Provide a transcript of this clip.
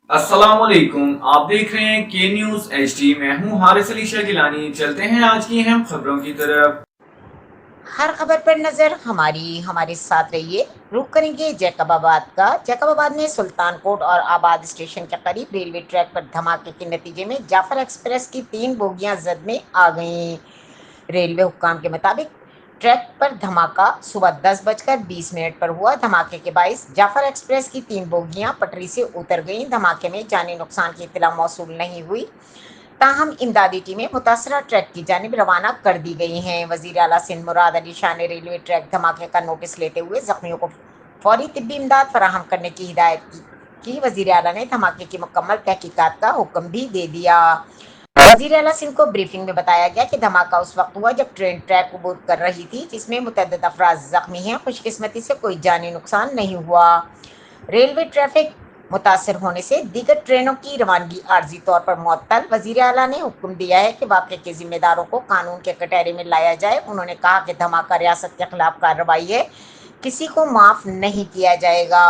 अस्सलामुअलैकुम, आप देख रहे हैं के न्यूज HD। मैं हूं हारिस अली शाह गिलानी। चलते हैं आज की अहम खबरों की तरफ। हर खबर पर नजर हमारे साथ रहिए। रुक करेंगे जैकबाबाद का। जैकबाबाद में सुल्तानकोट और आबाद स्टेशन के करीब रेलवे ट्रैक पर धमाके के नतीजे में जाफर एक्सप्रेस की 3 बोगियां जद में आ गईं। रेलवे हुक्काम के मुताबिक ट्रैक पर धमाका सुबह 10:20 पर हुआ। धमाके के बाइस जाफर एक्सप्रेस की 3 बोगियां पटरी से उतर गईं। धमाके में जानी नुकसान की इत्तला मौसूल नहीं हुई, ताहम इमदादी टीमें मुतासरा ट्रैक की जानिब रवाना कर दी गई हैं। वजीर आला सिंध मुराद अली शाह ने रेलवे ट्रैक धमाके का नोटिस लेते हुए जख्मियों को फौरी तिब्बी इमदाद फराहम करने की हिदायत की। वजीर आला ने धमाके की मुकम्मल तहकीकात का हुक्म भी दे दिया। वजीर आला सिंध को ब्रीफिंग में बताया गया कि धमाका उस वक्त हुआ जब ट्रेन ट्रैक अबूर कर रही थी, जिसमें मुतअद्दिद अफराद जख्मी हैं। खुशकिस्मती से कोई जानी नुकसान नहीं हुआ। रेलवे ट्रैफिक मुतासर होने से दीगर ट्रेनों की रवानगी आर्जी तौर पर मुअत्तल। वजीर आला ने हुक्म दिया है कि वाक़े के जिम्मेदारों को कानून के कटहरे में लाया जाए। उन्होंने कहा कि धमाका रियासत के खिलाफ कार्रवाई है, किसी को माफ़ नहीं किया जाएगा।